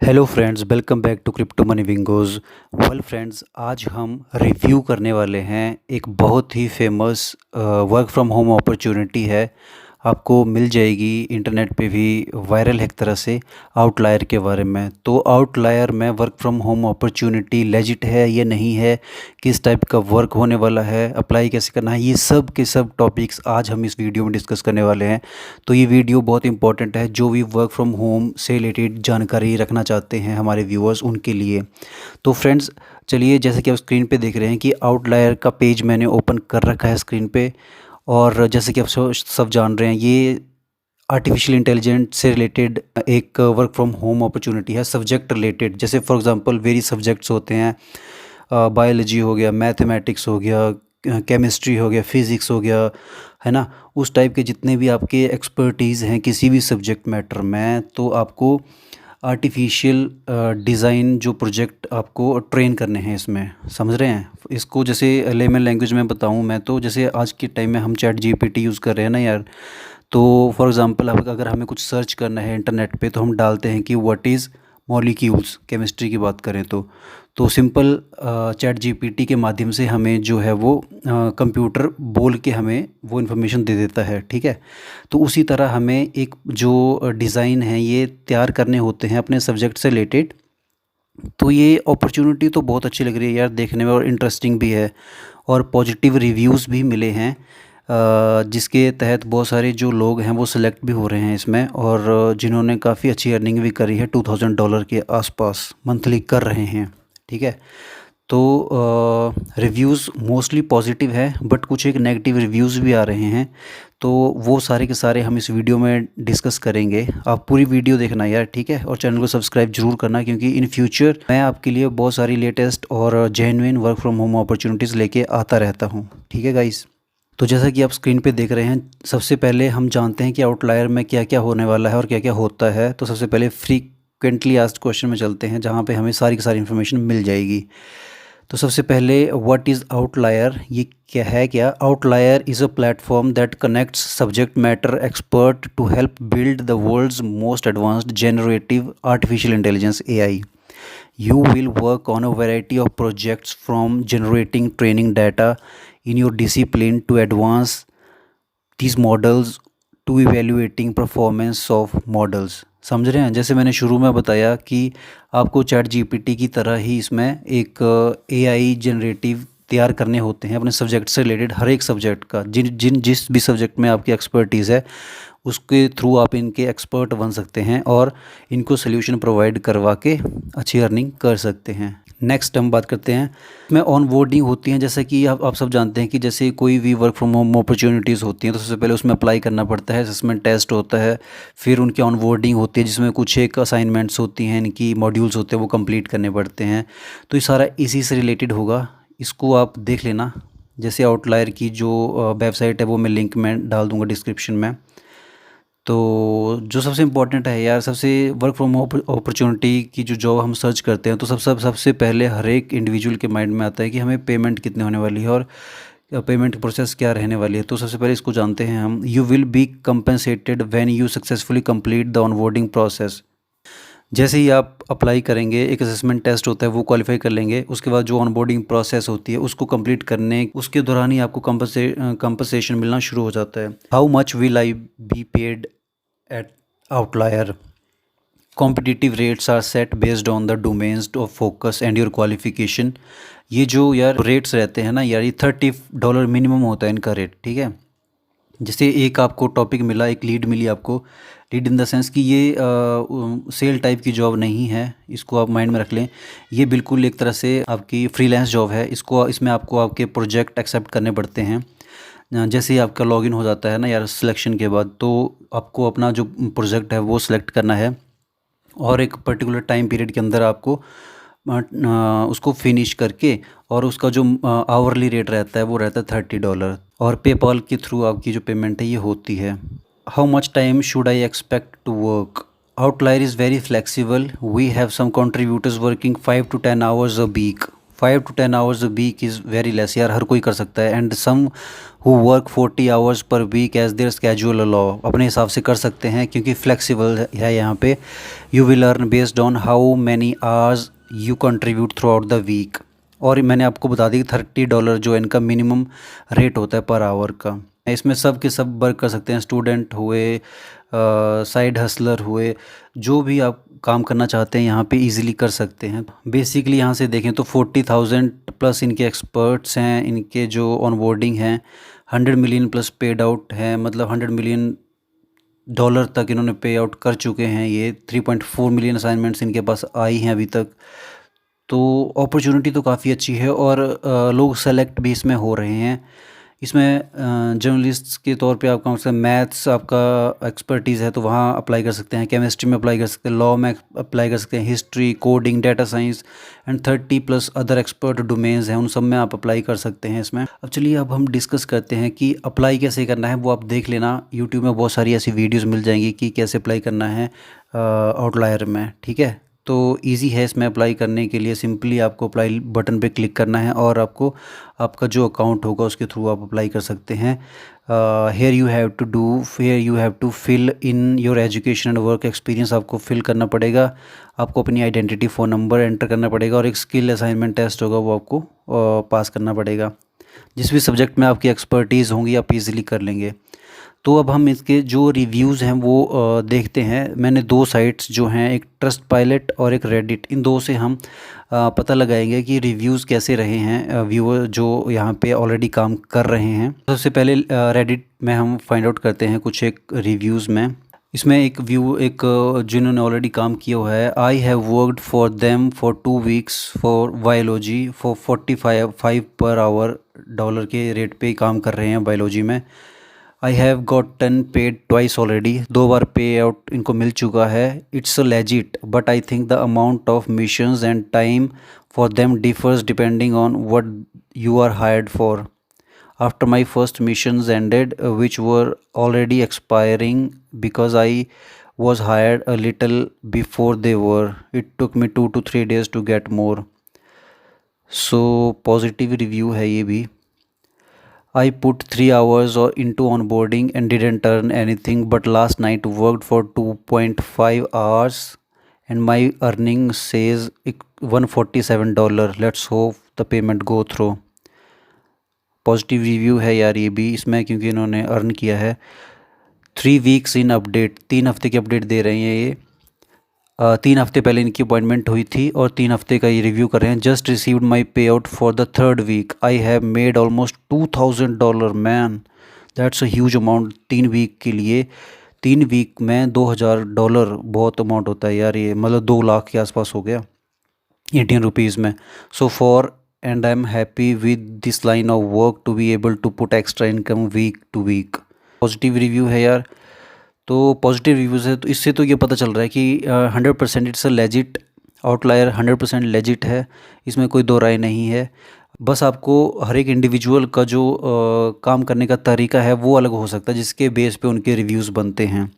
Hello friends, welcome back to crypto money विंगोज़। Well friends, आज हम रिव्यू करने वाले हैं एक बहुत ही famous work from home opportunity है। आपको मिल जाएगी इंटरनेट पे भी, वायरल है एक तरह से, आउटलायर के बारे में। तो आउटलायर में work from home opportunity legit है या नहीं है, किस टाइप का वर्क होने वाला है, अप्लाई कैसे करना है, ये सब के सब टॉपिक्स आज हम इस वीडियो में डिस्कस करने वाले हैं। तो ये वीडियो बहुत इंपॉर्टेंट है, जो भी वर्क फ्रॉम होम से रिलेटेड जानकारी रखना चाहते हैं हमारे व्यूअर्स, उनके लिए। तो फ्रेंड्स, चलिए, जैसे कि आप स्क्रीन पे देख रहे हैं कि आउटलायर का पेज मैंने ओपन कर रखा है स्क्रीन पे। और जैसे कि आप सब जान रहे हैं, ये आर्टिफिशियल इंटेलिजेंस से रिलेटेड एक वर्क फ्रॉम होम अपॉर्चुनिटी है, सब्जेक्ट रिलेटेड। जैसे फॉर एग्जांपल वेरी सब्जेक्ट्स होते हैं, बायोलॉजी हो गया, मैथमेटिक्स हो गया, केमिस्ट्री हो गया, फिज़िक्स हो गया, है ना। उस टाइप के जितने भी आपके एक्सपर्टीज़ हैं किसी भी सब्जेक्ट मैटर में, तो आपको आर्टिफिशियल डिज़ाइन जो प्रोजेक्ट आपको ट्रेन करने हैं इसमें, समझ रहे हैं इसको। जैसे लेमन लैंग्वेज में बताऊं मैं, तो जैसे आज के टाइम में हम चैट जीपीटी यूज़ कर रहे हैं ना यार। तो फॉर एग्ज़ाम्पल, अब अगर हमें कुछ सर्च करना है इंटरनेट पे, तो हम डालते हैं कि व्हाट इज़ मॉलिक्यूल्स, केमिस्ट्री की बात करें तो सिंपल चैट जीपीटी के माध्यम से हमें जो है वो कंप्यूटर बोल के हमें वो इन्फॉर्मेशन दे देता है, ठीक है। तो उसी तरह हमें एक जो डिज़ाइन है ये तैयार करने होते हैं अपने सब्जेक्ट से रिलेटेड। तो ये अपॉर्चुनिटी तो बहुत अच्छी लग रही है यार देखने में, और इंटरेस्टिंग भी है, और पॉजिटिव रिव्यूज़ भी मिले हैं, जिसके तहत बहुत सारे जो लोग हैं वो सिलेक्ट भी हो रहे हैं इसमें, और जिन्होंने काफ़ी अच्छी अर्निंग भी करी है, $2000 के आसपास मंथली कर रहे हैं, ठीक है। तो रिव्यूज़ मोस्टली पॉजिटिव है, बट कुछ एक नेगेटिव रिव्यूज़ भी आ रहे हैं। तो वो सारे के सारे हम इस वीडियो में डिस्कस करेंगे। आप पूरी वीडियो देखना यार, ठीक है, और चैनल को सब्सक्राइब जरूर करना, क्योंकि इन फ्यूचर मैं आपके लिए बहुत सारी लेटेस्ट और genuine work from home opportunities लेके आता रहता हूँ, ठीक है गाइस। तो जैसा कि आप स्क्रीन पे देख रहे हैं, सबसे पहले हम जानते हैं कि आउटलायर में क्या क्या होने वाला है और क्या क्या होता है। तो सबसे पहले फ्रीक्वेंटली आस्क्ड क्वेश्चन में चलते हैं, जहाँ पे हमें सारी की सारी इन्फॉर्मेशन मिल जाएगी। तो सबसे पहले, व्हाट इज़ आउटलायर, ये क्या है? क्या Outlier is a platform that connects subject matter expert to help build the world's most advanced generative artificial intelligence AI. You will work on a variety of projects, from generating training data in your discipline to advance these models to evaluating performance of models. समझ रहे हैं? जैसे मैंने शुरू में बताया कि आपको चैट जीपीटी की तरह ही इसमें एक AI जनरेटिव तैयार करने होते हैं अपने सब्जेक्ट से रिलेटेड, हर एक सब्जेक्ट का, जिस भी सब्जेक्ट में आपकी एक्सपर्टीज़ है उसके थ्रू आप इनके एक्सपर्ट बन सकते हैं और इनको सोल्यूशन प्रोवाइड करवा के अच्छी अर्निंग कर सकते हैं। नेक्स्ट हम बात करते हैं इसमें ऑन बोर्डिंग होती हैं। जैसे कि आप सब जानते हैं कि जैसे कोई भी वर्क फ्रॉम होम अपॉर्चुनिटीज़ होती हैं, तो सबसे पहले उसमें अप्लाई करना पड़ता है, असेसमेंट टेस्ट होता है, फिर उनकी ऑन बोर्डिंग होती है, जिसमें कुछ एक असाइनमेंट्स होती हैं, इनकी मॉड्यूल्स होते हैं, वो कंप्लीट करने पड़ते हैं। तो ये सारा इसी से रिलेटेड होगा, इसको आप देख लेना। जैसे आउटलायर की जो वेबसाइट है वो मैं लिंक में डाल दूँगा डिस्क्रिप्शन में। तो जो सबसे इम्पोर्टेंट है यार, सबसे वर्क फ्रॉम अपॉर्चुनिटी की जो जॉब हम सर्च करते हैं, तो सबसे पहले हर एक इंडिविजुअल के माइंड में आता है कि हमें पेमेंट कितने होने वाली है और पेमेंट प्रोसेस क्या रहने वाली है। तो सबसे पहले इसको जानते हैं हम। You will be compensated when you successfully complete the onboarding process. जैसे ही आप अप्लाई करेंगे, एक असेसमेंट टेस्ट होता है, वो क्वालिफाई कर लेंगे, उसके बाद जो ऑनबोर्डिंग प्रोसेस होती है उसको कंप्लीट करने उसके दौरान ही आपको कंपनसेशन मिलना शुरू हो जाता है। How much will I be paid at Outlier? Competitive rates are set based on the domains of focus and your qualification. ये जो यार रेट्स रहते हैं ना यार, ये $30 मिनिमम होता है इनका रेट, ठीक है। जैसे एक आपको टॉपिक मिला, एक लीड मिली आपको, लीड इन द सेंस कि ये सेल टाइप की जॉब नहीं है, इसको आप माइंड में रख लें। ये बिल्कुल एक तरह से आपकी फ्रीलांस जॉब है। इसमें आपको आपके प्रोजेक्ट एक्सेप्ट करने पड़ते हैं। जैसे ही आपका लॉगिन हो जाता है ना यार सिलेक्शन के बाद, तो आपको अपना जो प्रोजेक्ट है वो सिलेक्ट करना है, और एक पर्टिकुलर टाइम पीरियड के अंदर आपको उसको फिनिश करके, और उसका जो आवरली रेट रहता है वो रहता है $30, और पेपाल के थ्रू आपकी जो पेमेंट है ये होती है। How much time should I expect to work? Outlier is very flexible. We have some contributors working 5 to 10 hours a week. 5 to 10 hours a week is very less यार, हर कोई कर सकता है। And some who work 40 hours per week as their schedule allow, अपने हिसाब से कर सकते हैं क्योंकि फ्लेक्सिबल है यहाँ पे। You will earn based on how many hours you contribute throughout the week. और मैंने आपको बता दी $30 जो इनका मिनिमम रेट होता है पर आवर का। इसमें सब के सब वर्क कर सकते हैं, स्टूडेंट हुए, साइड हसलर हुए, जो भी आप काम करना चाहते हैं यहाँ पे इजीली कर सकते हैं। बेसिकली यहाँ से देखें तो 40,000 प्लस इनके एक्सपर्ट्स हैं, इनके जो ऑनबोर्डिंग हैं 100 मिलियन प्लस पेड आउट है, मतलब $100 मिलियन तक इन्होंने पे आउट कर चुके हैं। ये 3.4 मिलियन असाइनमेंट्स इनके पास आई हैं अभी तक। तो अपॉर्चुनिटी तो काफ़ी अच्छी है और लोग सेलेक्ट भी इसमें हो रहे हैं। इसमें जर्नलिस्ट के तौर पे आपका मतलब मैथ्स आपका एक्सपर्टीज़ है तो वहाँ अप्लाई कर सकते हैं, केमिस्ट्री में अप्लाई कर सकते हैं, लॉ में अप्लाई कर सकते हैं, history, coding, data science and 30+ other expert domains हैं, उन सब में आप अप्लाई कर सकते हैं इसमें। अब चलिए अब हम डिस्कस करते हैं कि अप्लाई कैसे करना है। वो आप देख लेना, यूट्यूब में बहुत सारी ऐसी वीडियोज़ मिल जाएंगी कि कैसे अप्लाई करना है आउटलायर में, ठीक है। तो इजी है इसमें अप्लाई करने के लिए। सिंपली आपको अप्लाई बटन पे क्लिक करना है और आपको आपका जो अकाउंट होगा उसके थ्रू आप अप्लाई कर सकते हैं। Here you have to fill in your education and work experience, आपको फिल करना पड़ेगा। आपको अपनी आइडेंटिटी, फ़ोन नंबर एंटर करना पड़ेगा और एक स्किल असाइनमेंट टेस्ट होगा, वो आपको पास करना पड़ेगा। जिस भी सब्जेक्ट में आपकी एक्सपर्टीज़ होंगी आप इजीली कर लेंगे। तो अब हम इसके जो रिव्यूज़ हैं वो देखते हैं। मैंने 2 साइट्स जो हैं, एक ट्रस्ट पायलट और एक रेडिट, इन 2 से हम पता लगाएंगे कि रिव्यूज़ कैसे रहे हैं व्यूअर जो यहाँ पे ऑलरेडी काम कर रहे हैं। सबसे पहले रेडिट में हम फाइंड आउट करते हैं कुछ एक रिव्यूज़ में। इसमें एक जिन्होंने ऑलरेडी काम किया हुआ है, I have worked for them for 2 weeks for biology for 45 per hour, dollar के रेट पे काम कर रहे हैं बायोलॉजी में। I have gotten paid twice already, 2 बार पे आउट इनको मिल चुका है। It's a legit but I think the amount of missions and time for them differs depending on what you are hired for. After my first missions ended which were already expiring because I was hired a little before they were. It took me 2 to 3 days to get more. So positive review है ये भी। I put 3 hours into onboarding and didn't earn anything, but last night worked for 2.5 hours and my earning says $147. Let's hope the payment go through. Positive review है यार ये भी इसमें, क्योंकि इन्होंने अर्न किया है। 3 वीक्स इन अपडेट, 3 हफ्ते की अपडेट दे रहे हैं ये। 3 हफ्ते पहले इनकी अपॉइंटमेंट हुई थी और 3 हफ्ते का ये रिव्यू कर रहे हैं। Just received my payout for the 3rd week, I have made almost $2,000 man, that's a huge amount 3 week के लिए। 3 वीक में $2,000 बहुत अमाउंट होता है यार, ये मतलब 2 लाख के आसपास हो गया इंडियन रुपीज़ में। So far and I am happy with this line of work to be able to put extra income week to week. Positive review है यार। तो पॉजिटिव रिव्यूज़ है तो इससे तो ये पता चल रहा है कि 100% it's a legit, outlier 100% legit है, इसमें कोई दो राय नहीं है। बस आपको हर एक इंडिविजुअल का जो काम करने का तरीका है वो अलग हो सकता है, जिसके बेस पे उनके रिव्यूज़ बनते हैं।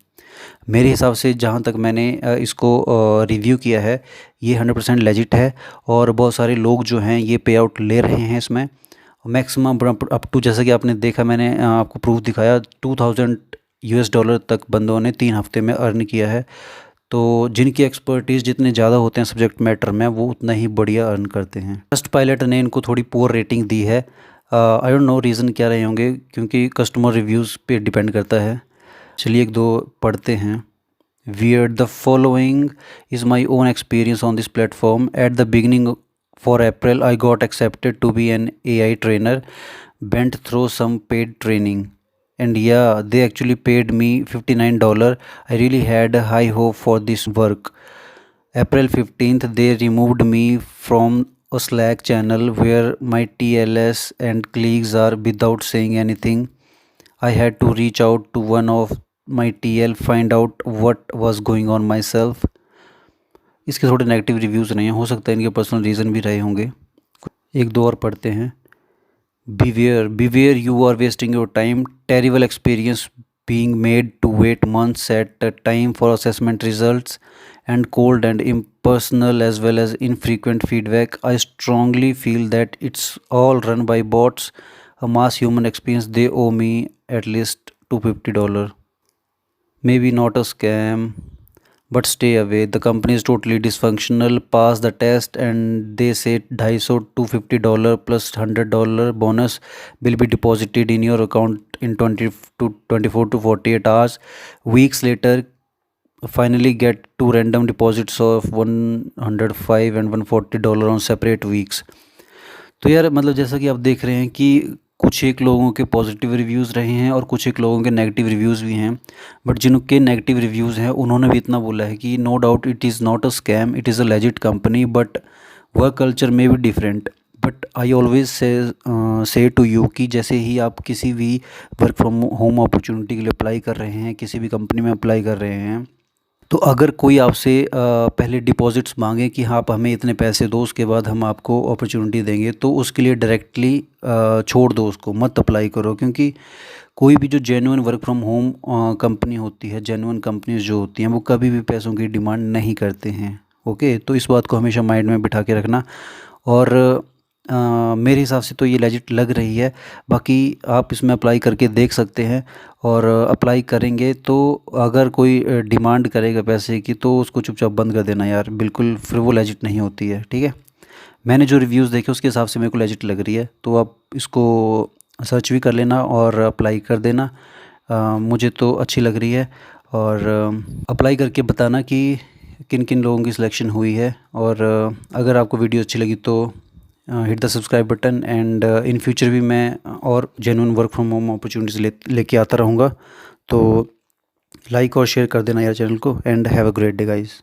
मेरे हिसाब से जहाँ तक मैंने इसको रिव्यू किया है ये 100% लेजिट है और बहुत सारे लोग जो हैं ये पे आउट ले रहे हैं इसमें। मैक्सिमम अप टू, जैसा कि आपने देखा, मैंने आपको प्रूफ दिखाया, $2,000 तक बंदों ने 3 हफ्ते में अर्न किया है। तो जिनकी एक्सपर्टीज़ जितने ज़्यादा होते हैं सब्जेक्ट मैटर में वो उतना ही बढ़िया अर्न करते हैं। ट्रस्ट पायलट ने इनको थोड़ी पुअर रेटिंग दी है। आई डोंट नो रीज़न क्या रहे होंगे, क्योंकि कस्टमर रिव्यूज़ पे डिपेंड करता है। चलिए 1-2 पढ़ते हैं। Weird, the following is my own experience on this platform. At the beginning for April, I got accepted to be an AI trainer, went through some paid training. And yeah, they actually paid me $59. I really had a high hope for this work. April 15th, they removed me from a Slack channel where my TLS and colleagues are without saying anything. I had to reach out to one of my TL, find out what was going on myself. इसके थोड़े negative reviews नहीं हैं, हो सकता है इनके personal reason भी रहे होंगे। 1-2 और पढ़ते हैं। Beware, you are wasting your time. Terrible experience being made to wait months at a time for assessment results, and cold and impersonal as well as infrequent feedback. I strongly feel that it's all run by bots, a mass human experience. They owe me at least $250. Maybe not a scam, but stay away. The company is totally dysfunctional. Pass the test, and they say 250 $250 plus $100 bonus will be deposited in your account in 20 to 24 to 48 hours. Weeks later, finally get two random deposits of 105 and $140 on separate weeks. तो यार मतलब जैसा कि आप देख रहे हैं कि कुछ एक लोगों के पॉजिटिव रिव्यूज़ रहे हैं और कुछ एक लोगों के नेगेटिव रिव्यूज़ भी हैं, बट जिनके नेगेटिव रिव्यूज़ हैं उन्होंने भी इतना बोला है कि no doubt it is not a scam, it is a legit company, but work culture में भी different. But I always say to you कि जैसे ही आप किसी भी वर्क फ्रॉम होम अपॉर्चुनिटी के लिए अप्लाई कर रहे हैं, किसी भी कंपनी में अप्लाई कर रहे हैं, तो अगर कोई आपसे पहले डिपॉज़िट्स मांगे कि हाँ आप हमें इतने पैसे दो, उसके बाद हम आपको अपॉर्चुनिटी देंगे, तो उसके लिए डायरेक्टली छोड़ दो, उसको मत अप्लाई करो। क्योंकि कोई भी जो genuine work from home company होती है, जेन्युइन कंपनीज जो होती हैं, वो कभी भी पैसों की डिमांड नहीं करते हैं। ओके, तो इस बात को हमेशा माइंड में बिठा के रखना। और मेरे हिसाब से तो ये लेजिट लग रही है। बाकी आप इसमें अप्लाई करके देख सकते हैं, और अप्लाई करेंगे तो अगर कोई डिमांड करेगा पैसे की तो उसको चुपचाप बंद कर देना यार, बिल्कुल, फिर वो लेजिट नहीं होती है। ठीक है, मैंने जो रिव्यूज़ देखे उसके हिसाब से मेरे को लेजिट लग रही है, तो आप इसको सर्च भी कर लेना और अप्लाई कर देना। मुझे तो अच्छी लग रही है। और अप्लाई करके बताना कि किन किन लोगों की सिलेक्शन हुई है। और अगर आपको वीडियो अच्छी लगी तो hit the subscribe button. And in future भी मैं और genuine work from home opportunities लेके आता रहूँगा। तो लाइक और शेयर कर देना यार चैनल को। And have a great day guys.